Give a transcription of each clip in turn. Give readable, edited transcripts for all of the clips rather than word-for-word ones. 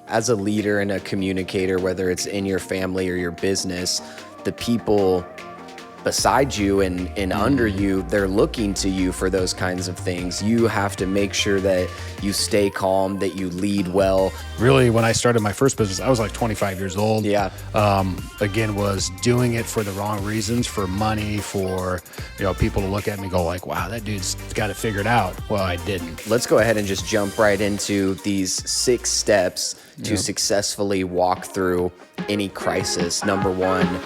as a leader and a communicator, whether it's in your family or your business, the people beside you and under you, they're looking to you for those kinds of things. You have to make sure that you stay calm, that you lead well. Really, when I started my first business, I was like 25 years old. Yeah. Again, was doing it for the wrong reasons, for money, for, people to look at me and go like, wow, that dude's got it figured out. Well, I didn't. Let's go ahead and just jump right into these 6 steps to successfully walk through any crisis. Number 1,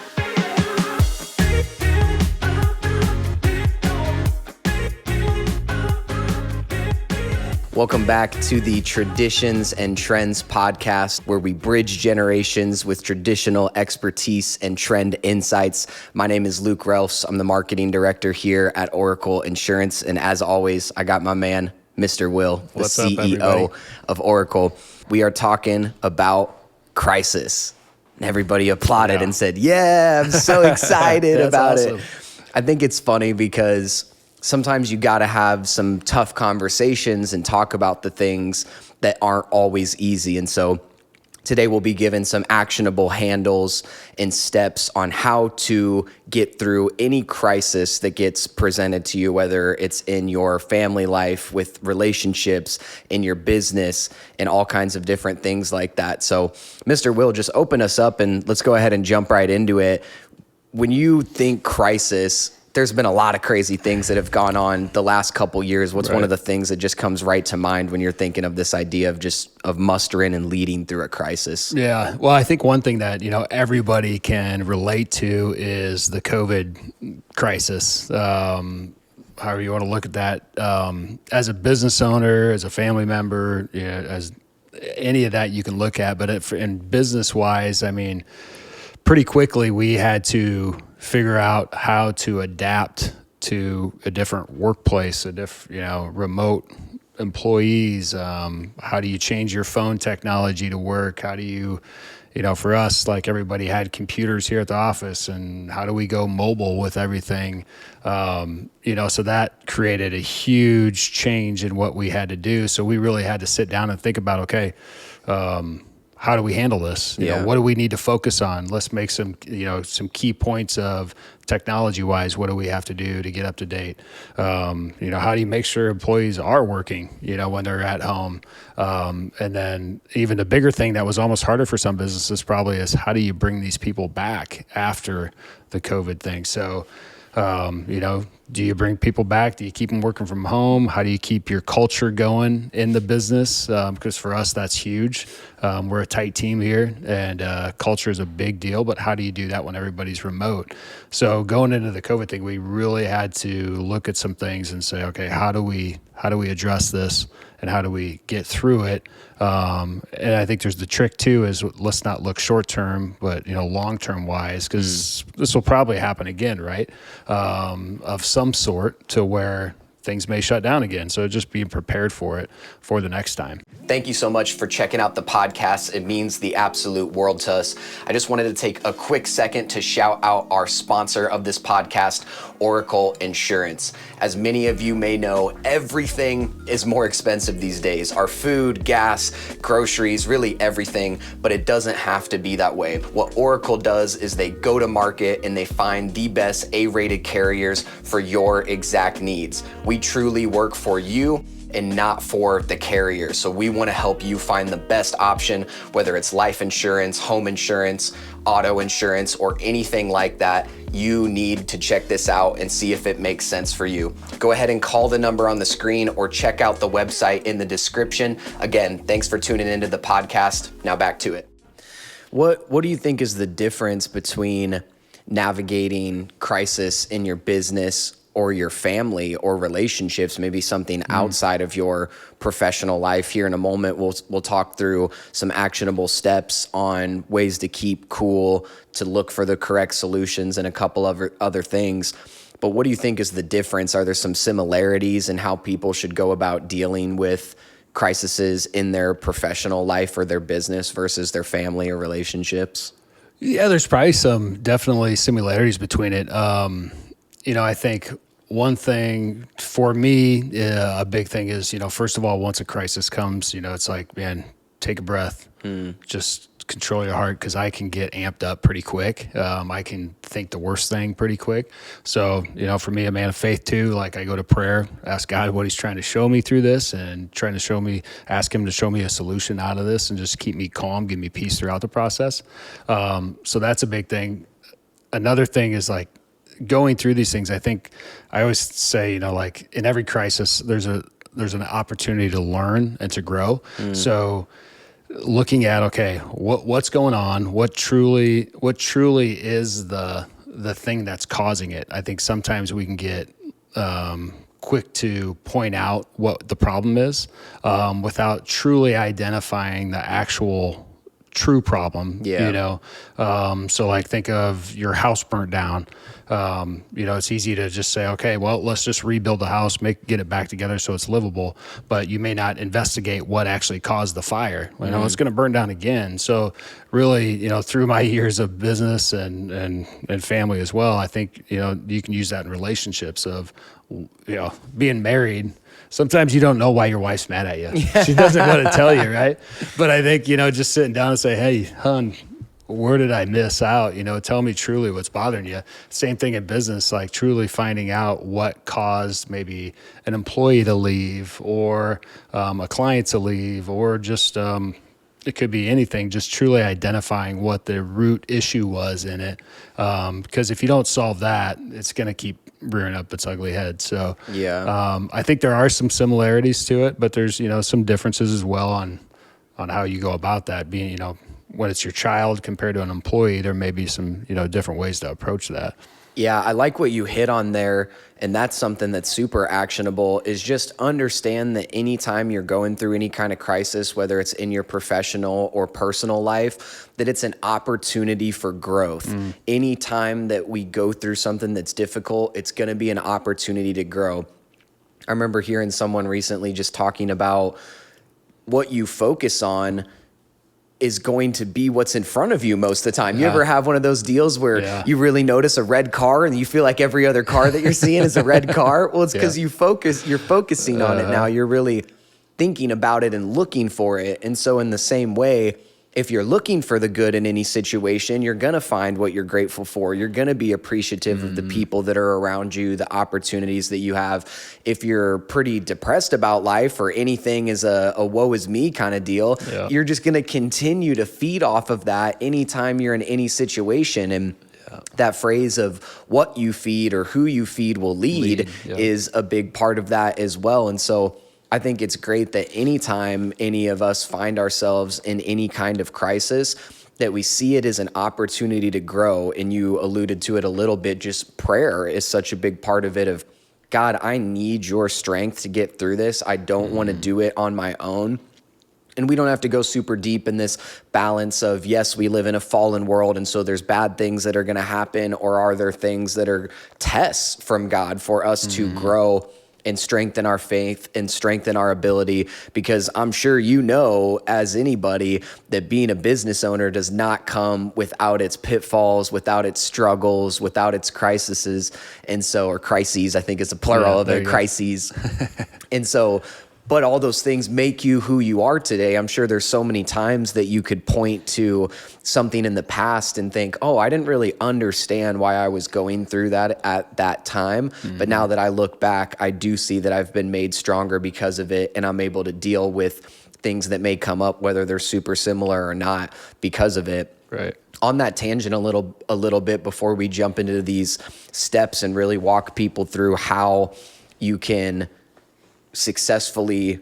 welcome back to the Traditions and Trends podcast, where we bridge generations with traditional expertise and trend insights. My name is Luke Relfs. I'm the marketing director here at Oracle Insurance. And as always, I got my man, Mr. Will, the What's up, CEO everybody? of Oracle. We are talking about crisis. And everybody applauded and said, yeah, I'm so excited about awesome. it. I think it's funny because sometimes you got to have some tough conversations and talk about the things that aren't always easy. And so today we'll be given some actionable handles and steps on how to get through any crisis that gets presented to you, whether it's in your family life, with relationships, in your business, and all kinds of different things like that. So Mr. Will, just open us up and let's go ahead and jump right into it. When you think crisis, there's been a lot of crazy things that have gone on the last couple years. What's one of the things that just comes right to mind when you're thinking of this idea of mustering and leading through a crisis? Yeah. Well, I think one thing that, everybody can relate to is the COVID crisis. However you want to look at that, as a business owner, as a family member, as any of that you can look at. But in business wise, pretty quickly we had to figure out how to adapt to a different workplace, remote employees. How do you change your phone technology to work? How do you, for us, like everybody had computers here at the office, and how do we go mobile with everything? So that created a huge change in what we had to do. So we really had to sit down and think about, okay, how do we handle this? What do we need to focus on? Let's make some key points of technology-wise. What do we have to do to get up to date? How do you make sure employees are working, when they're at home? And then even the bigger thing that was almost harder for some businesses probably is, how do you bring these people back after the COVID thing? So, do you bring people back? Do you keep them working from home? How do you keep your culture going in the business? Because for us, that's huge. We're a tight team here, and culture is a big deal. But how do you do that when everybody's remote? So going into the COVID thing, we really had to look at some things and say, okay, how do we address this, and how do we get through it? And I think there's the trick too, is let's not look short term, but long term wise, because this will probably happen again, right? Of some sort, to where things may shut down again. So just being prepared for it for the next time. Thank you so much for checking out the podcast. It means the absolute world to us. I just wanted to take a quick second to shout out our sponsor of this podcast, Oracle Insurance. As many of you may know, everything is more expensive these days. Our food, gas, groceries, really everything, but it doesn't have to be that way. What Oracle does is they go to market and they find the best A-rated carriers for your exact needs. We truly work for you and not for the carrier. So we want to help you find the best option, whether it's life insurance, home insurance, auto insurance, or anything like that. You need to check this out and see if it makes sense for you. Go ahead and call the number on the screen or check out the website in the description. Again, thanks for tuning into the podcast. Now back to it. What do you think is the difference between navigating crisis in your business or your family or relationships, maybe something outside of your professional life? Here in a moment, we'll talk through some actionable steps on ways to keep cool, to look for the correct solutions, and a couple of other things. But what do you think is the difference? Are there some similarities in how people should go about dealing with crises in their professional life or their business versus their family or relationships? Yeah, there's probably some definitely similarities between it. I think one thing for me, a big thing is, first of all, once a crisis comes, it's like, man, take a breath, just control your heart, because I can get amped up pretty quick. I can think the worst thing pretty quick. So, for me, a man of faith too, like I go to prayer, ask God what he's trying to show me through this, and ask him to show me a solution out of this and just keep me calm, give me peace throughout the process. So that's a big thing. Another thing is like going through these things. I think I always say, like in every crisis, there's an opportunity to learn and to grow. So looking at, okay, what's going on? What truly is the thing that's causing it? I think sometimes we can get quick to point out what the problem is without truly identifying the actual true problem. So like think of your house burnt down. It's easy to just say, okay, well, let's just rebuild the house, get it back together so it's livable. But you may not investigate what actually caused the fire. It's going to burn down again. So really, through my years of business and family as well, I think, you can use that in relationships of, being married. Sometimes you don't know why your wife's mad at you. Yeah. She doesn't want to tell you, right? But I think, just sitting down and say, hey, hon, where did I miss out? Tell me truly what's bothering you. Same thing in business, like truly finding out what caused maybe an employee to leave or a client to leave, or just it could be anything, just truly identifying what the root issue was in it. Because if you don't solve that, it's going to keep rearing up its ugly head. So I think there are some similarities to it, but there's, some differences as well on how you go about that. Being, when it's your child compared to an employee, there may be some, different ways to approach that. Yeah, I like what you hit on there, and that's something that's super actionable, is just understand that anytime you're going through any kind of crisis, whether it's in your professional or personal life, that it's an opportunity for growth. Anytime that we go through something that's difficult, it's going to be an opportunity to grow. I remember hearing someone recently just talking about what you focus on is going to be what's in front of you most of the time. You ever have one of those deals where you really notice a red car and you feel like every other car that you're seeing is a red car? Well, it's because you're focusing on it now. You're really thinking about it and looking for it. And so in the same way, if you're looking for the good in any situation, you're going to find what you're grateful for. You're going to be appreciative of the people that are around you, the opportunities that you have. If you're pretty depressed about life or anything is a woe is me kind of deal, you're just going to continue to feed off of that anytime you're in any situation. And that phrase of what you feed or who you feed will lead is a big part of that as well. And so I think it's great that anytime any of us find ourselves in any kind of crisis, that we see it as an opportunity to grow. And you alluded to it a little bit, just prayer is such a big part of it of, God, I need your strength to get through this. I don't want to do it on my own. And we don't have to go super deep in this balance of, yes, we live in a fallen world, and so there's bad things that are going to happen, or are there things that are tests from God for us to grow and strengthen our faith and strengthen our ability? Because I'm sure as anybody, that being a business owner does not come without its pitfalls, without its struggles, without its crises. And so, or crises, I think is a plural of it, crises. And so, but all those things make you who you are today. I'm sure there's so many times that you could point to something in the past and think, oh, I didn't really understand why I was going through that at that time. But now that I look back, I do see that I've been made stronger because of it. And I'm able to deal with things that may come up, whether they're super similar or not, because of it. Right. On that tangent a little bit before we jump into these steps and really walk people through how you can successfully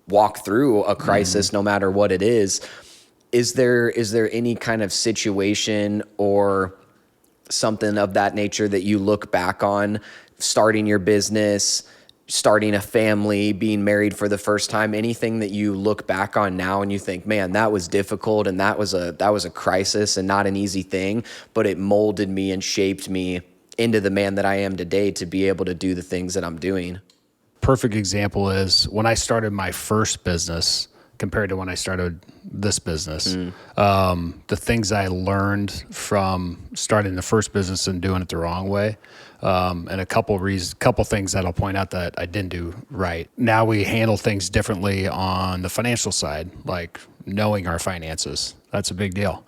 walk through a crisis, no matter what it is there any kind of situation or something of that nature that you look back on, starting your business, starting a family, being married for the first time, anything that you look back on now and you think, man, that was difficult and that was a crisis and not an easy thing, but it molded me and shaped me into the man that I am today to be able to do the things that I'm doing? Perfect example is when I started my first business compared to when I started this business. The things I learned from starting the first business and doing it the wrong way, and a couple things that I'll point out that I didn't do right. Now we handle things differently on the financial side, like knowing our finances. That's a big deal,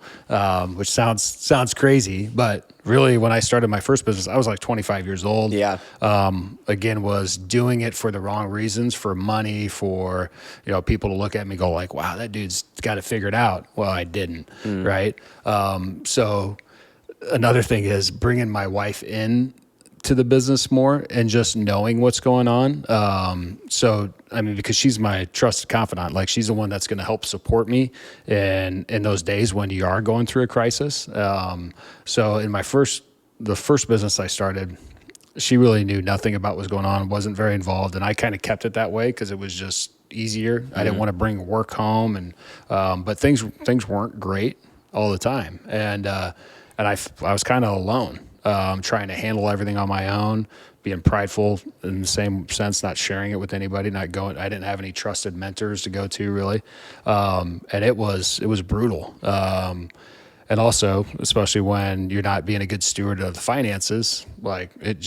which sounds crazy, but really when I started my first business, I was like 25 years old. Yeah. Again, was doing it for the wrong reasons, for money, for, people to look at me and go like, wow, that dude's got it figured out. Well, I didn't. Right. So another thing is bringing my wife in to the business more and just knowing what's going on. Because she's my trusted confidant, like she's the one that's going to help support me in those days when you are going through a crisis. So in the first business I started, she really knew nothing about what was going on, wasn't very involved. And I kind of kept it that way because it was just easier. I didn't want to bring work home but things weren't great all the time. And I was kind of alone. Trying to handle everything on my own, being prideful in the same sense, not sharing it with anybody, I didn't have any trusted mentors to go to really. And it was brutal. And also, especially when you're not being a good steward of the finances, like it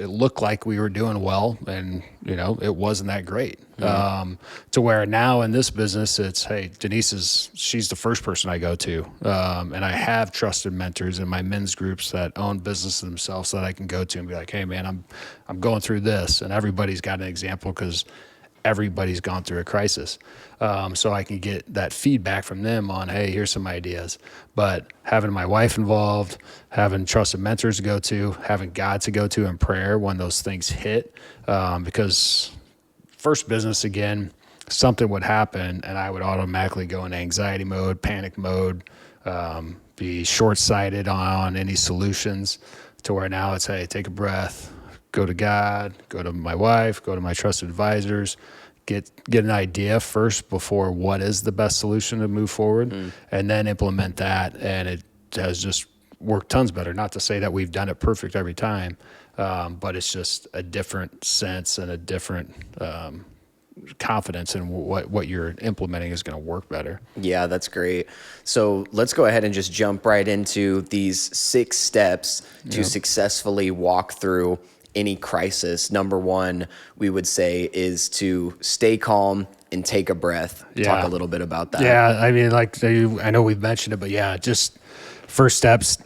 looked like we were doing well and, it wasn't that great. To where now in this business, it's, hey, she's the first person I go to. And I have trusted mentors in my men's groups that own businesses themselves that I can go to and be like, hey man, I'm going through this. And everybody's got an example because everybody's gone through a crisis. So I can get that feedback from them on, hey, here's some ideas. But having my wife involved, having trusted mentors to go to, having God to go to in prayer when those things hit, because first business, again, something would happen and I would automatically go into anxiety mode, panic mode, be short-sighted on any solutions, to where now it's, hey, take a breath, go to God, go to my wife, go to my trusted advisors, get an idea first before what is the best solution to move forward, and then implement that. And it has just worked tons better. Not to say that we've done it perfect every time, but it's just a different sense and a different confidence in what you're implementing is going to work better. Yeah, that's great. So let's go ahead and just jump right into these 6 steps to successfully walk through any crisis. Number 1, we would say, is to stay calm and take a breath. Talk a little bit about that. Yeah, I mean, like I know we've mentioned it, but yeah, just first steps.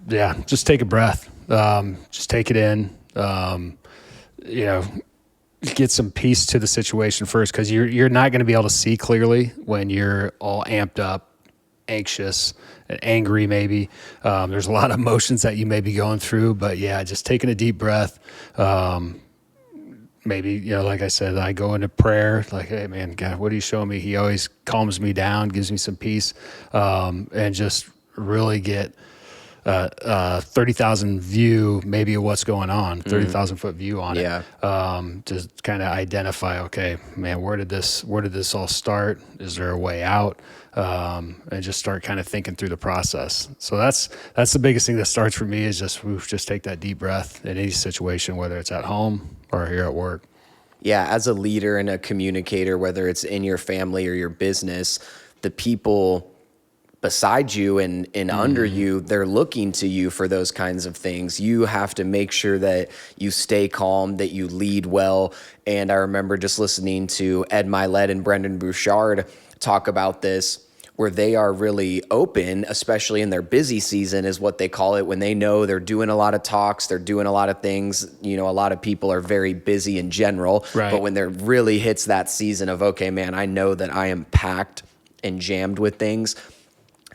Yeah, just take a breath. Just take it in. Get some peace to the situation first, because you're not going to be able to see clearly when you're all amped up, anxious and angry maybe. There's a lot of emotions that you may be going through, but yeah, just taking a deep breath. Maybe, like I said, I go into prayer, like, hey man, God, what are you showing me? He always calms me down, gives me some peace, and just really get 30,000 view maybe of what's going on, 30,000 foot view on it. Just kind of identify, okay, man, where did this all start? Is there a way out? And just start kind of thinking through the process. So that's the biggest thing that starts for me, is just take that deep breath in any situation, whether it's at home or here at work. Yeah, as a leader and a communicator, whether it's in your family or your business, the people beside you and under you, they're looking to you for those kinds of things. You have to make sure that you stay calm, that you lead well. And I remember just listening to Ed Milet and Brendan Bouchard talk about this, where they are really open, especially in their busy season is what they call it, when they know they're doing a lot of talks, they're doing a lot of things. A lot of people are very busy in general, right. But when there really hits that season of, okay, man, I know that I am packed and jammed with things,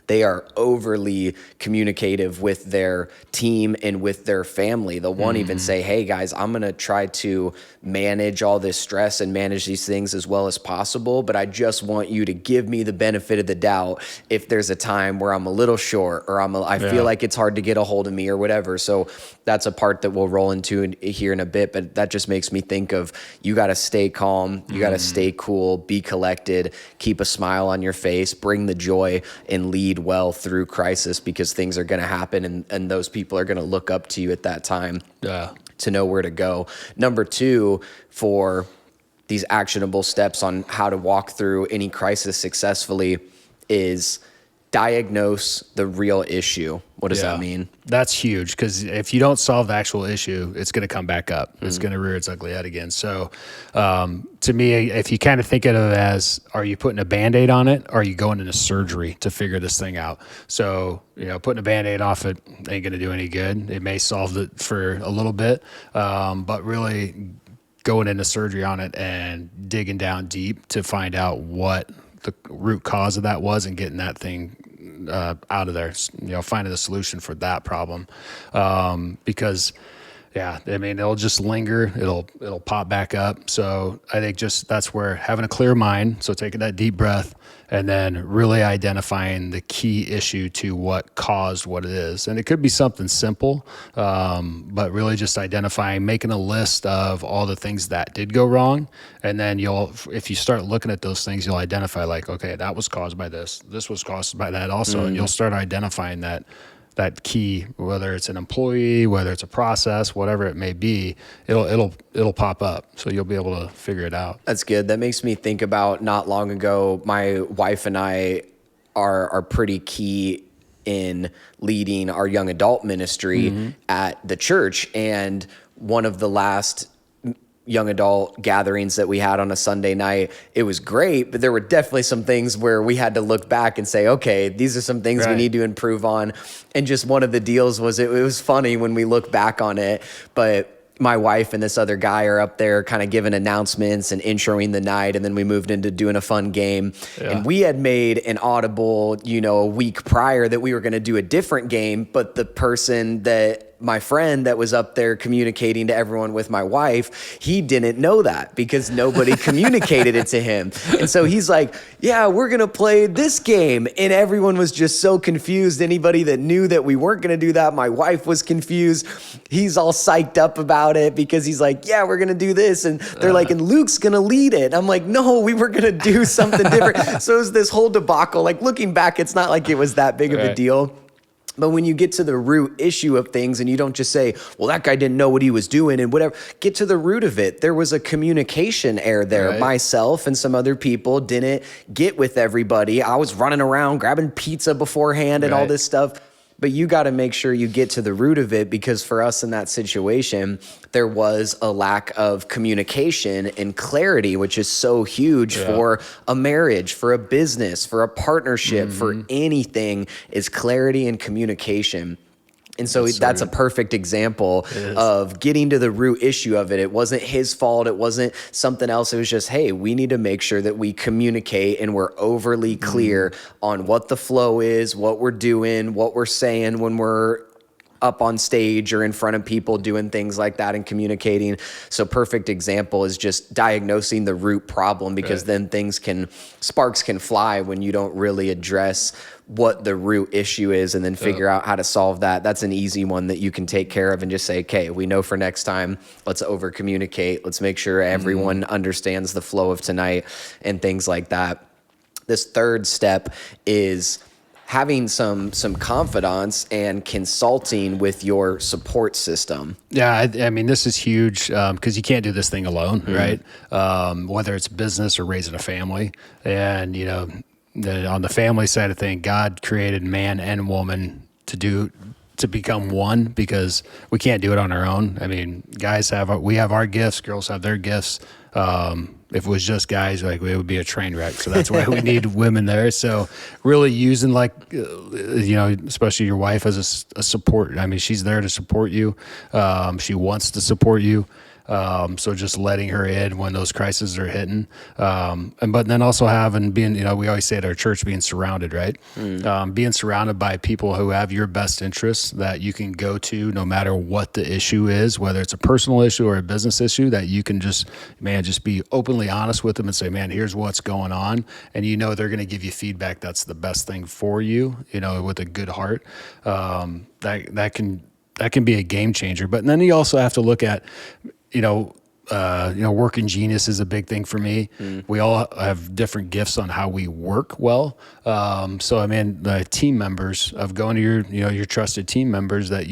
they are overly communicative with their team and with their family. They'll want to even say, hey guys, I'm going to try to manage all this stress and manage these things as well as possible, but I just want you to give me the benefit of the doubt if there's a time where I'm a little short or I feel like it's hard to get a hold of me or whatever. So that's a part that we'll roll into here in a bit, but that just makes me think of, you got to stay calm, you got to stay cool, be collected, keep a smile on your face, bring the joy, and lead well through crisis, because things are going to happen and those people are going to look up to you at that time to know where to go. Number 2, for these actionable steps on how to walk through any crisis successfully, is diagnose the real issue. What does that Yeah. mean? That's huge, because if you don't solve the actual issue, it's going to come back up. It's going to rear its ugly head again. So, to me, if you kind of think of it as, are you putting a Band-Aid on it, or are you going into surgery to figure this thing out? So, putting a Band-Aid off it ain't going to do any good. It may solve it for a little bit, but really going into surgery on it and digging down deep to find out what the root cause of that was and getting that thing out of there, finding the solution for that problem. Because yeah, I mean, it'll just linger. It'll pop back up. So I think just that's where having a clear mind, so taking that deep breath and then really identifying the key issue to what caused what it is. And it could be something simple, but really just identifying, making a list of all the things that did go wrong. And then if you start looking at those things, you'll identify like, okay, that was caused by this. This was caused by that also. And you'll start identifying that key, whether it's an employee, whether it's a process, whatever it may be, it'll pop up. So you'll be able to figure it out. That's good. That makes me think about not long ago, my wife and I are pretty key in leading our young adult ministry at the church. And one of the last young adult gatherings that we had on a Sunday night, it was great, but there were definitely some things where we had to look back and say, okay, these are some things we need to improve on. And just one of the deals was, it was funny when we look back on it, but my wife and this other guy are up there kind of giving announcements and introing the night. And then we moved into doing a fun game. Yeah. And we had made an audible, a week prior that we were going to do a different game, but the person that my friend that was up there communicating to everyone with my wife, he didn't know that because nobody communicated it to him. And so he's like, yeah, we're going to play this game. And everyone was just so confused. Anybody that knew that we weren't going to do that, my wife was confused. He's all psyched up about it because he's like, yeah, we're going to do this. And they're like, and Luke's going to lead it. I'm like, no, we were going to do something different. So it was this whole debacle. Like looking back, it's not like it was that big of a deal. But when you get to the root issue of things and you don't just say, well, that guy didn't know what he was doing and whatever, get to the root of it. There was a communication error there. Right. Myself and some other people didn't get with everybody. I was running around grabbing pizza beforehand and all this stuff. But you got to make sure you get to the root of it, because for us in that situation, there was a lack of communication and clarity, which is so huge for a marriage, for a business, for a partnership, for anything, is clarity and communication. And so that's a perfect example of getting to the root issue of it. It wasn't his fault. It wasn't something else. It was just, hey, we need to make sure that we communicate and we're overly clear on what the flow is, what we're doing, what we're saying when we're up on stage or in front of people doing things like that and communicating. So perfect example is just diagnosing the root problem, because then sparks can fly when you don't really address what the root issue is and then figure out how to solve that. That's an easy one that you can take care of and just say, okay, we know for next time, let's over communicate. Let's make sure everyone understands the flow of tonight and things like that. This third step is having some confidence and consulting with your support system. Yeah, I mean, this is huge because you can't do this thing alone, right? Whether it's business or raising a family. And, on the family side of things, God created man and woman to become one, because we can't do it on our own. I mean, we have our gifts, girls have their gifts. If it was just guys, it would be a train wreck. So that's why we need women there. So really using especially your wife as a support. I mean, she's there to support you. She wants to support you. So just letting her in when those crises are hitting. But then also being, we always say at our church, being surrounded, right? Being surrounded by people who have your best interests that you can go to no matter what the issue is, whether it's a personal issue or a business issue, that you can just be openly honest with them and say, man, here's what's going on. And they're going to give you feedback that's the best thing for you, with a good heart. That can be a game changer. But then you also have to look at, working genius is a big thing for me. We all have different gifts on how we work well. So I mean, the team members of going to your trusted team members that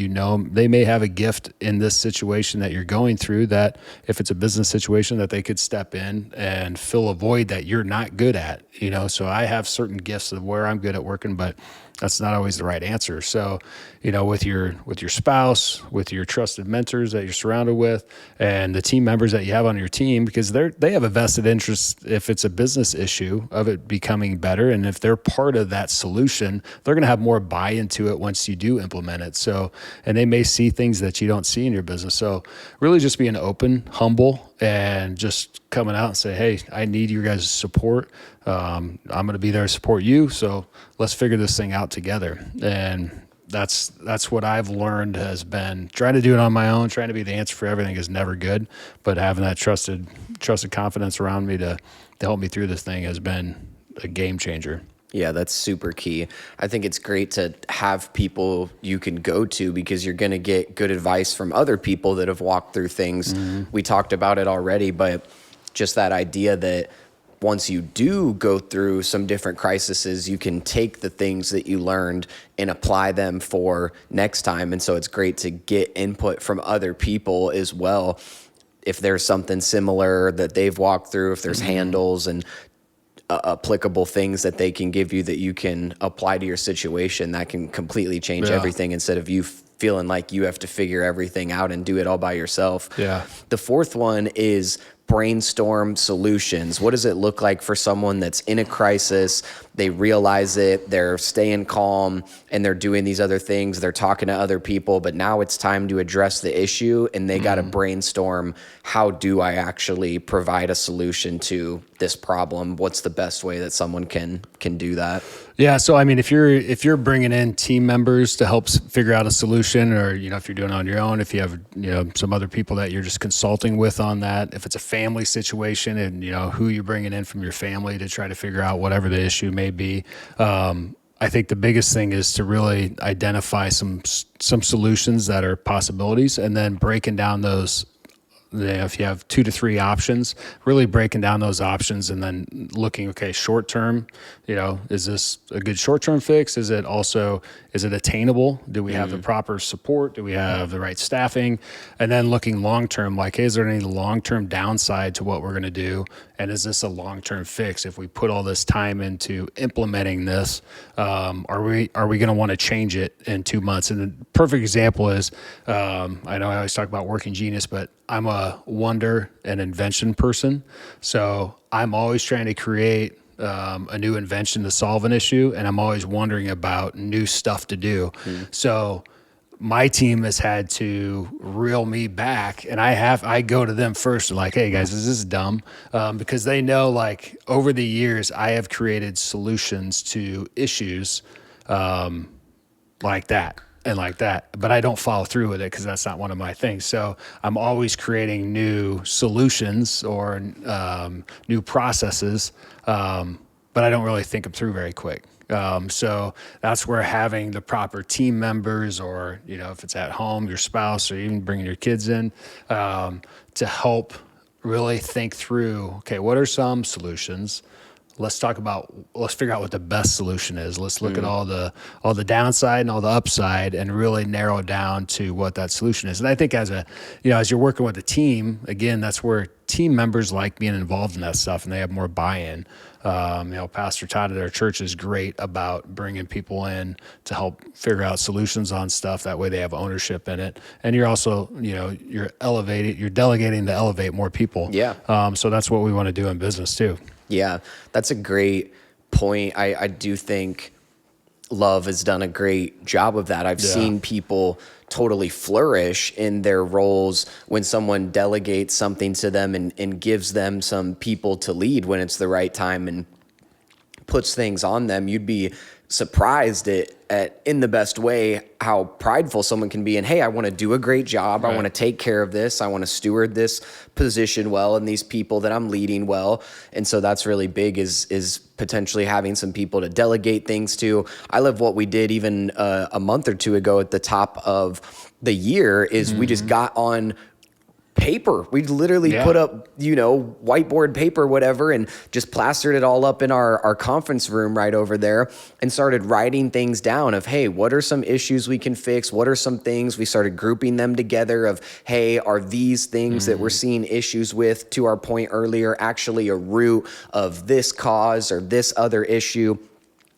they may have a gift in this situation that you're going through, that if it's a business situation that they could step in and fill a void that you're not good at. So I have certain gifts of where I'm good at working, but that's not always the right answer. So, with your spouse, with your trusted mentors that you're surrounded with, and the team members that you have on your team, because they have a vested interest if it's a business issue of it becoming better, and if they're part of that solution, they're going to have more buy into it once you do implement it. So, and they may see things that you don't see in your business. So, really, just being open, humble, and just coming out and say, hey, I need your guys' support. I'm going to be there to support you. So let's figure this thing out together. And that's what I've learned has been trying to do it on my own. Trying to be the answer for everything is never good, but having that trusted confidence around me to help me through this thing has been a game changer. Yeah, that's super key. I think it's great to have people you can go to because you're going to get good advice from other people that have walked through things. We talked about it already, but just that idea that once you do go through some different crises, you can take the things that you learned and apply them for next time. And so it's great to get input from other people as well. If there's something similar that they've walked through, if there's handles and applicable things that they can give you that you can apply to your situation, that can completely change everything instead of you feeling like you have to figure everything out and do it all by yourself. Yeah. The fourth one is brainstorm solutions. What does it look like for someone that's in a crisis? They realize it, they're staying calm, and they're doing these other things. They're talking to other people, but now it's time to address the issue, and they got to brainstorm, how do I actually provide a solution to this problem? What's the best way that someone can do that? Yeah. So, I mean, if you're bringing in team members to help figure out a solution, or, if you're doing it on your own, if you have, some other people that you're just consulting with on that, if it's a family situation and, who you're bringing in from your family to try to figure out whatever the issue may be. I think the biggest thing is to really identify some solutions that are possibilities, and then breaking down those. If you have 2 to 3 options, really breaking down those options and then looking, okay, short term, is this a good short-term fix? Is it attainable? Do we have the proper support? Do we have the right staffing? And then looking long-term, like, hey, is there any long-term downside to what we're going to do? And is this a long-term fix? If we put all this time into implementing this, are we going to want to change it in 2 months? And the perfect example is, I know I always talk about working genius, but I'm a wonder and invention person. So I'm always trying to create a new invention to solve an issue, and I'm always wondering about new stuff to do. So my team has had to reel me back, and I go to them first, like, hey guys, is this dumb? Because they know, like, over the years, I have created solutions to issues like that and like that, but I don't follow through with it because that's not one of my things. So I'm always creating new solutions or new processes, but I don't really think them through very quick. So that's where having the proper team members, or, if it's at home, your spouse, or even bringing your kids in, to help really think through, okay, what are some solutions? Let's figure out what the best solution is. Let's look at all the downside and all the upside and really narrow down to what that solution is. And I think as you're working with a team, again, that's where team members like being involved in that stuff and they have more buy-in. Pastor Todd at our church is great about bringing people in to help figure out solutions on stuff. That way they have ownership in it. And you're also, you're delegating to elevate more people. Yeah. So that's what we want to do in business too. Yeah, that's a great point. I do think Love has done a great job of that. I've seen people totally flourish in their roles when someone delegates something to them and gives them some people to lead when it's the right time and puts things on them. You'd be surprised at in the best way how prideful someone can be, and hey, I want to do a great job. Right. I want to take care of this. I want to steward this position well and these people that I'm leading well. And so that's really big, is potentially having some people to delegate things to. I love what we did even a month or two ago at the top of the year is we just got on paper. We literally put up, whiteboard paper, whatever, and just plastered it all up in our conference room right over there and started writing things down of, hey, what are some issues we can fix? What are some things? We started grouping them together of, hey, are these things that we're seeing issues with, to our point earlier, actually a root of this cause or this other issue?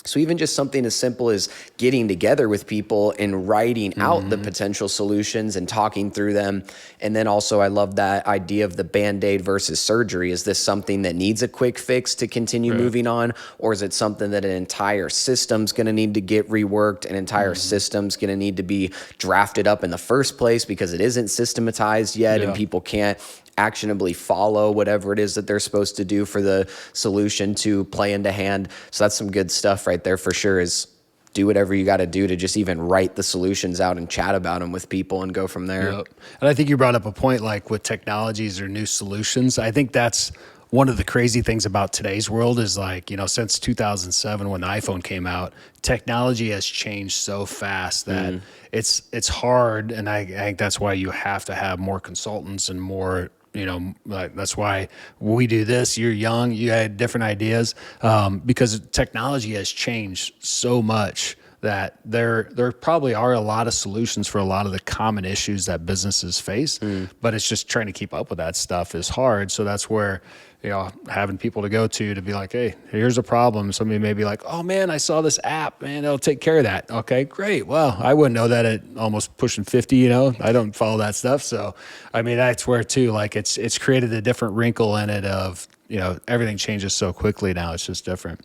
So even just something as simple as getting together with people and writing out the potential solutions and talking through them. And then also I love that idea of the Band-Aid versus surgery. Is this something that needs a quick fix to continue moving on? Or is it something that an entire system's going to need to get reworked? An entire system's going to need to be drafted up in the first place because it isn't systematized yet and people can't actionably follow whatever it is that they're supposed to do for the solution to play into hand. So that's some good stuff right there for sure, is do whatever you got to do to just even write the solutions out and chat about them with people and go from there. Yep. And I think you brought up a point, like with technologies or new solutions. I think that's one of the crazy things about today's world is, like, since 2007 when the iPhone came out, technology has changed so fast that it's hard. And I think that's why you have to have more consultants and more, like, that's why we do this. You're young, you had different ideas, because technology has changed so much that there probably are a lot of solutions for a lot of the common issues that businesses face, but it's just trying to keep up with that stuff is hard. So that's where, having people to go to be like, hey, here's a problem. Somebody may be like, oh man, I saw this app, man, it'll take care of that. Okay, great. Well, I wouldn't know that at almost pushing 50, I don't follow that stuff. So, I mean, that's where too, like it's created a different wrinkle in it of, everything changes so quickly now. It's just different.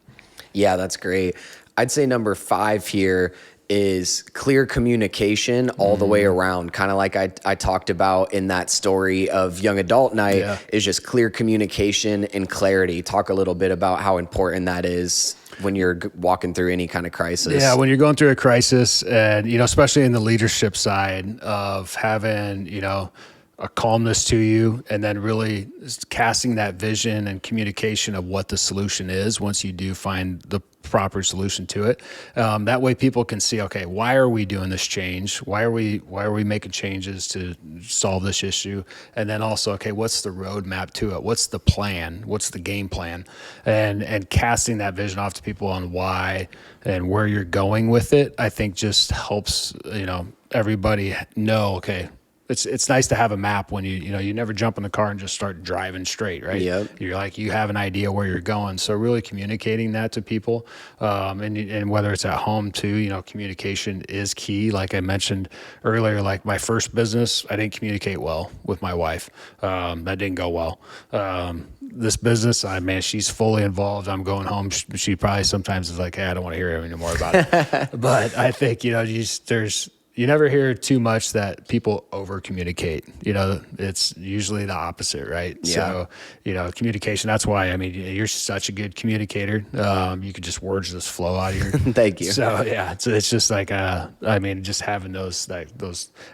Yeah, that's great. I'd say number 5 here is clear communication all the way around. Kind of like I talked about in that story of Young Adult Night, is just clear communication and clarity. Talk a little bit about how important that is when you're walking through any kind of crisis. Yeah, when you're going through a crisis, and, especially in the leadership side of having, a calmness to you, and then really casting that vision and communication of what the solution is once you do find the proper solution to it. That way people can see, okay, why are we doing this change? Why are we making changes to solve this issue? And then also, okay, what's the roadmap to it? What's the plan? What's the game plan? And casting that vision off to people on why and where you're going with it, I think just helps, everybody know, okay, it's nice to have a map when you never jump in the car and just start driving straight, right? Yep. You're like, you have an idea where you're going. So really communicating that to people, and whether it's at home too, communication is key. Like I mentioned earlier, like my first business, I didn't communicate well with my wife. That didn't go well. This business, she's fully involved. I'm going home. She probably sometimes is like, hey, I don't want to hear anymore about it. But I think, you never hear too much that people over communicate. It's usually the opposite, right? Yeah. So, communication, that's why, you're such a good communicator. You could just words just flow out of your. Thank you. So yeah, it's just like, just having those,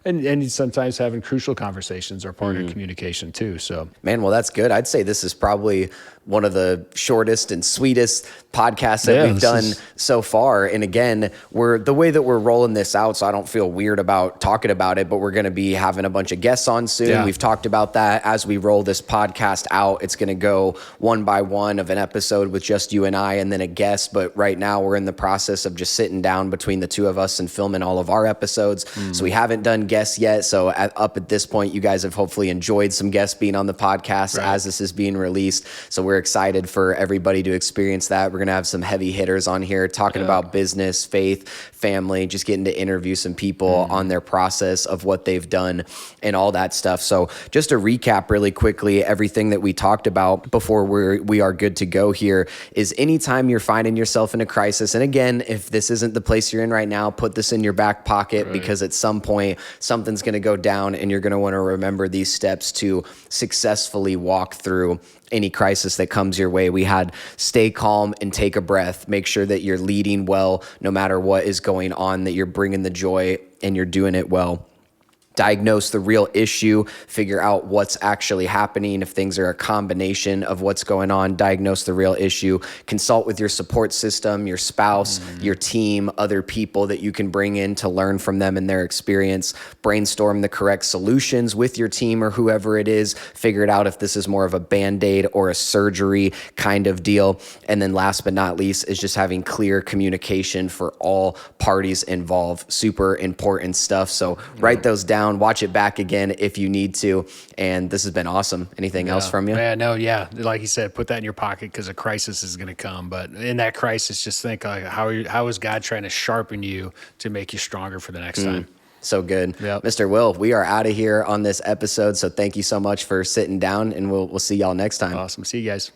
and sometimes having crucial conversations are part of communication too. So, man, well, that's good. I'd say this is probably one of the shortest and sweetest podcasts that we've done so far. And again, the way that we're rolling this out, so I don't feel weird about talking about it, but we're going to be having a bunch of guests on soon. Yeah. We've talked about that. As we roll this podcast out, it's going to go one by one of an episode with just you and I, and then a guest. But right now we're in the process of just sitting down between the two of us and filming all of our episodes. So we haven't done guests yet. So up at this point, you guys have hopefully enjoyed some guests being on the podcast as this is being released. So we're excited for everybody to experience that. We're going to have some heavy hitters on here talking about business, faith, family, just getting to interview some people on their process of what they've done and all that stuff. So just to recap really quickly, everything that we talked about before we are good to go here is anytime you're finding yourself in a crisis, and again, if this isn't the place you're in right now, put this in your back pocket because at some point something's going to go down and you're going to want to remember these steps to successfully walk through any crisis that comes your way. We had stay calm and take a breath. Make sure that you're leading well no matter what is going on, that you're bringing the joy and you're doing it well. diagnose the real issue, figure out what's actually happening, if things are a combination of what's going on, diagnose the real issue, consult with your support system, your spouse, your team, other people that you can bring in to learn from them and their experience, brainstorm the correct solutions with your team or whoever it is, figure it out if this is more of a Band-Aid or a surgery kind of deal. And then last but not least is just having clear communication for all parties involved. Super important stuff. So write those down. Watch it back again if you need to. And this has been awesome. Anything else from you? Yeah. Like you said, put that in your pocket because a crisis is going to come. But in that crisis, just think like, how is God trying to sharpen you to make you stronger for the next time? So good. Yep. Mr. Will, we are out of here on this episode. So thank you so much for sitting down, and we'll see y'all next time. Awesome. See you guys.